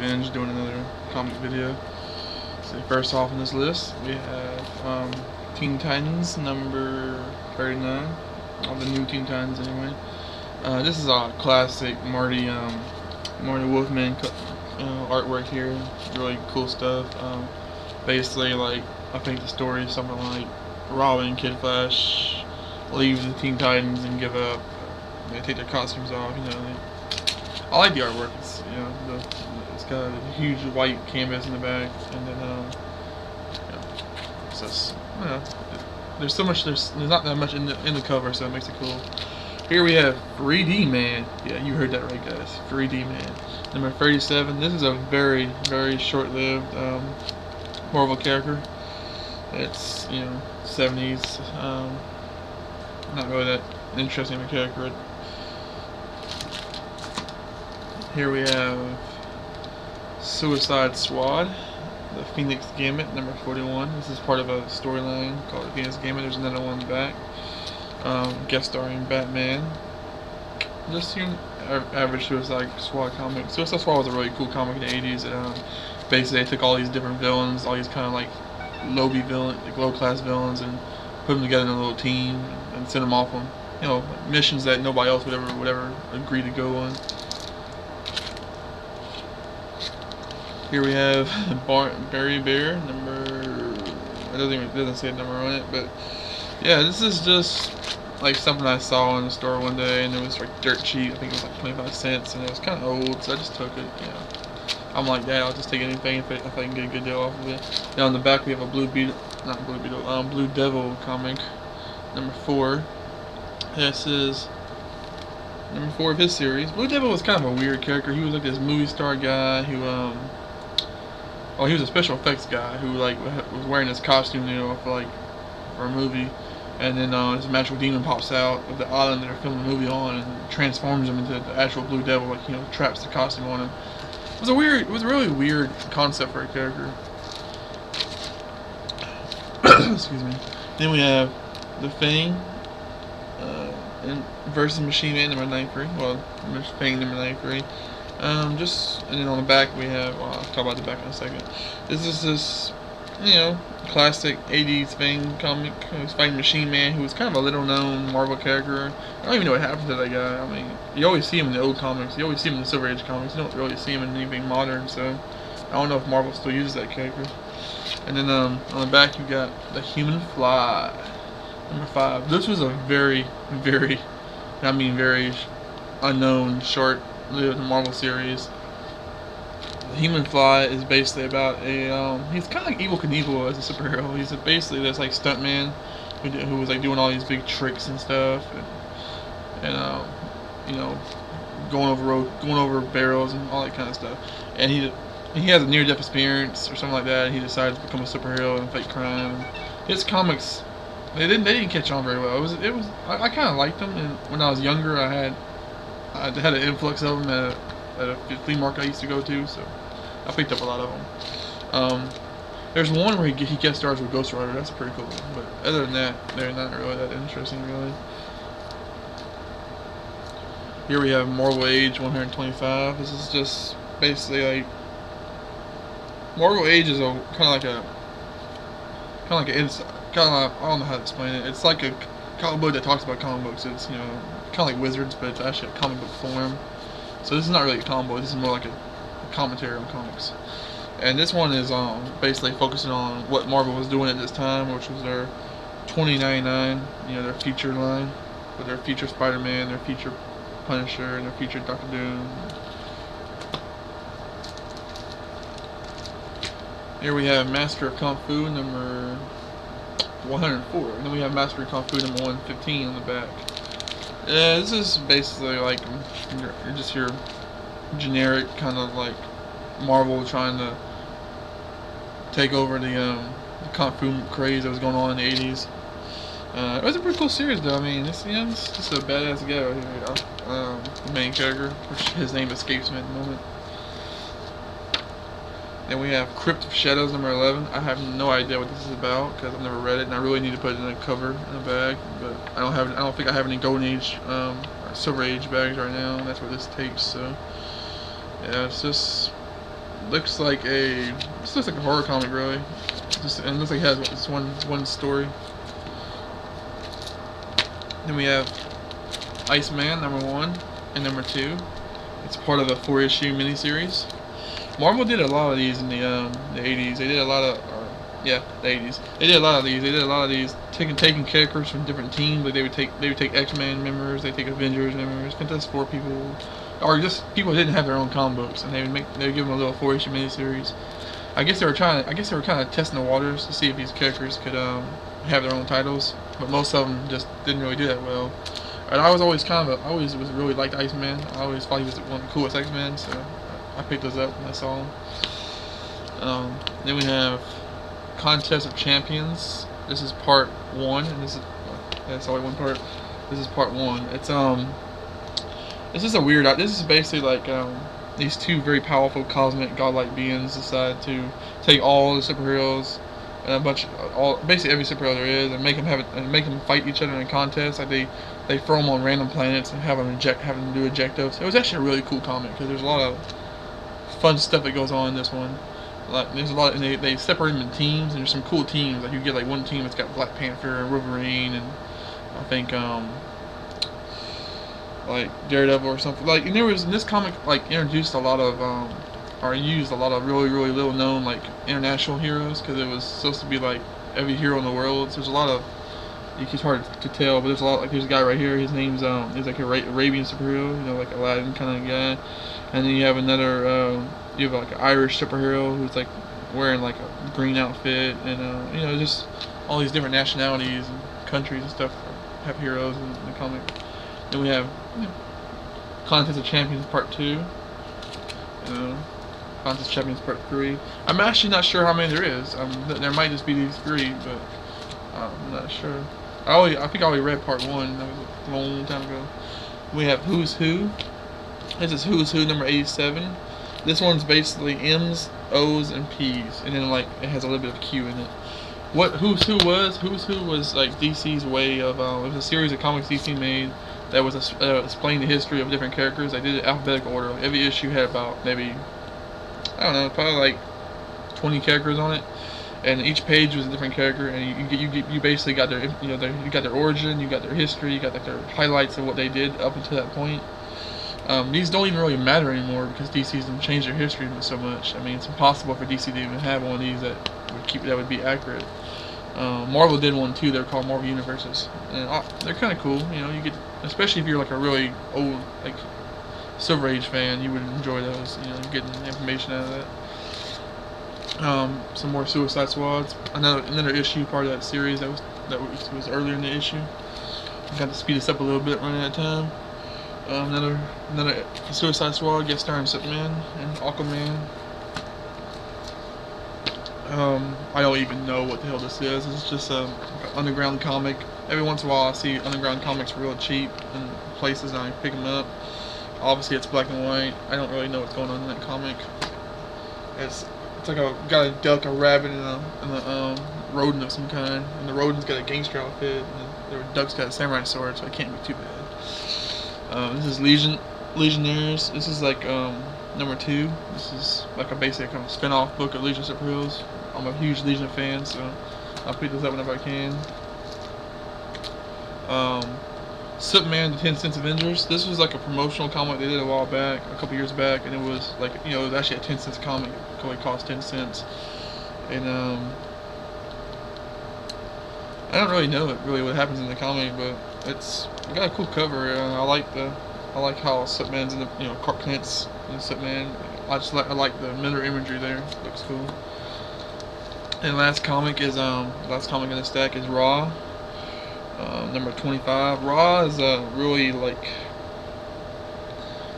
Minge doing another comic video. So first off on this list we have Teen Titans number 39. All the new Teen Titans anyway. This is a classic Marty Wolfman artwork here. Really cool stuff. Basically, like, I think the story is something like Robin and Kid Flash leave the Teen Titans and give up. They take their costumes off. I like the artwork. It's it's got a huge white canvas in the back, and then it's just there's so much. There's not that much in the cover, so it makes it cool. Here we have 3D Man. Yeah, you heard that right, guys. 3D Man. Number 37. This is a very, very short-lived Marvel character. It's 70s. Not really that interesting of a character. Here we have Suicide Squad, the Phoenix Gambit, number 41. This is part of a storyline called the Phoenix Gambit. There's another one back. Guest starring Batman. Just your average Suicide Squad comic. Suicide Squad was a really cool comic in the 80s. Basically, they took all these different villains, all these kind of like low class villains, and put them together in a little team and sent them off on missions that nobody else would ever agree to go on. Here we have Barry Bear, it doesn't say a number on it, but yeah, this is just like something I saw in the store one day, and it was like dirt cheap. I think it was like 25 cents, and it was kind of old, so I just took it. I'm like that. I'll just take anything if I can get a good deal off of it. Now on the back we have a Blue Devil comic, number 4. This is number 4 of his series. Blue Devil was kind of a weird character. He was like this movie star guy who he was a special effects guy who like was wearing this costume, for a movie, and then this magical demon pops out of the island that they're filming the movie on and transforms him into the actual Blue Devil, traps the costume on him. It was a really weird concept for a character. Excuse me. Then we have the Fang versus Machine Man number 93. Well, Fang number 93. And then on the back we have, I'll talk about the back in a second. This is this, classic 80s Fang comic. He's fighting Machine Man, who was kind of a little known Marvel character. I don't even know what happened to that guy. I mean, you always see him in the old comics. You always see him in the Silver Age comics. You don't really see him in anything modern, so I don't know if Marvel still uses that character. And then on the back you got the Human Fly, number 5. This was a very, very, very unknown, short-lived Marvel series. The Human Fly is basically about he's kind of like Evel Knievel as a superhero. He's basically this like stuntman who was like doing all these big tricks and stuff, and going over barrels and all that kind of stuff. And he has a near-death experience or something like that, and he decided to become a superhero and fight crime. His comics, they didn't catch on very well. I kind of liked them, and when I was younger, I had an influx of them at a flea market I used to go to, so I picked up a lot of them. There's one where he guest stars with Ghost Rider. That's pretty cool, but other than that, they're not really that interesting, really. Here we have Marvel Age 125. This is just basically like Marvel Age is I don't know how to explain it. It's like a comic book that talks about comic books. It's kind of like Wizards, but it's actually a comic book form. So this is not really a comic book. This is more like a commentary on comics. And this one is basically focusing on what Marvel was doing at this time, which was their 2099, their feature line, with their feature Spider-Man, their feature Punisher, and their feature Doctor Doom. Here we have Master of Kung Fu number 104, and then we have Master of Kung Fu number 115 on the back. Yeah, this is basically like your generic kind of like Marvel trying to take over the Kung Fu craze that was going on in the 80s. It was a pretty cool series though. I mean, it's just a badass guy right here, the main character, which his name escapes me at the moment. Then we have Crypt of Shadows number 11. I have no idea what this is about because I've never read it, and I really need to put it in a cover in a bag. But I don't think I have any Golden Age or Silver Age bags right now. And that's what this takes. So yeah, it's just looks like a this looks like a horror comic really. Just and it looks like it has this one story. Then we have Iceman #1 and #2. It's part of a 4-issue miniseries. Marvel did a lot of these in the 80s. They did a lot of the 80s. They did a lot of these. They did a lot of these taking characters from different teams. Like they would take X-Men members, they take Avengers members, Fantastic Four people, or just people who didn't have their own comic books, and they would give them a little 4-issue miniseries. I guess they were kind of testing the waters to see if these characters could have their own titles, but most of them just didn't really do that well. And I was always I always was really liked Iceman. I always thought he was one of the coolest X-Men, so I picked those up when I saw them. Then we have Contest of Champions. This is part 1, and that's only one part. This is part 1. This is a weird. This is basically like these two very powerful cosmic godlike beings decide to take all the superheroes and basically every superhero there is, and make them fight each other in a contest. Like they throw them on random planets and have them do objectives. It was actually a really cool comic because there's a lot of fun stuff that goes on in this one. Like there's a lot, and they separate them in teams, and there's some cool teams. Like you get like one team that's got Black Panther and Wolverine, and I think like Daredevil or something. Like, and there was in this comic like introduced a lot of or used a lot of really little known like international heroes, because it was supposed to be like every hero in the world. So there's a lot of, it's hard to tell, but there's a lot. Like there's a guy right here. His name's he's like a Arabian superhero, you know, like Aladdin kind of guy. And then you have another you have like an Irish superhero who's like wearing like a green outfit, and you know, just all these different nationalities and countries and stuff have heroes in the comic. Then we have Contest of Champions Part 2. Contest of Champions Part 3. I'm actually not sure how many there is. There might just be these 3, but I'm not sure. I think I only read Part 1. That was a long time ago. We have Who's Who. This is Who's Who number 87. This one's basically M's, O's, and P's, and then like it has a little bit of Q in it. What Who's Who was like DC's way of it was a series of comics DC made that was explaining the history of different characters. They did it in alphabetical order. Like every issue had about maybe, I don't know, probably like 20 characters on it, and each page was a different character, and you basically got their, you know, you got their origin, you got their history, you got like their highlights of what they did up until that point. These don't even really matter anymore because DC's changed their history so much. I mean, it's impossible for DC to even have one of these that would be accurate. Marvel did one too. They're called Marvel Universes, and they're kind of cool. You know, you get, especially if you're like a really old like Silver Age fan, you would enjoy those. You know, getting information out of that. Some more Suicide Squads. Another issue part of that series that was earlier in the issue. I got to speed this up a little bit running out of time. Another Suicide Squad guest starring Superman and Aquaman. I don't even know what the hell this is. It's just an underground comic. Every once in a while I see underground comics real cheap in places and I pick them up. Obviously it's black and white. I don't really know what's going on in that comic. It's like got a duck, a rabbit, and a rodent of some kind. And the rodent's got a gangster outfit, and the duck's got a samurai sword, so it can't be too bad. This is Legionnaires. This is like number 2. This is like a basic kind of spin-off book of Legion superheroes. I'm a huge Legion fan, so I'll pick this up whenever I can. Superman: The 10 Cents Avengers. This was like a promotional comic they did a while back, a couple years back, and it was like, you know, it was actually a 10 cents comic. It only cost 10 cents. And I don't really know what happens in the comic, but it's got a cool cover, and I like how Superman's in the, you know, Clark Kent's in Superman. I like the Miller imagery there. It looks cool. And last comic in the stack is Raw, number 25. Raw is really like,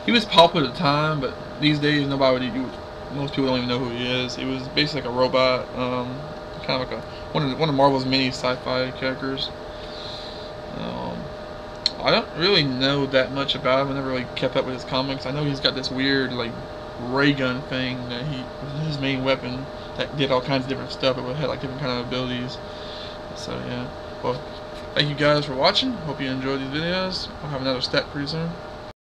he was popular at the time, but these days most people don't even know who he is. He was basically like a robot, kind of like one of Marvel's many sci-fi characters. I don't really know that much about him. I never really kept up with his comics. I know he's got this weird like ray gun thing that was his main weapon that did all kinds of different stuff. It had like different kind of abilities. So yeah. Well, thank you guys for watching. Hope you enjoyed these videos. I'll have another stack pretty soon.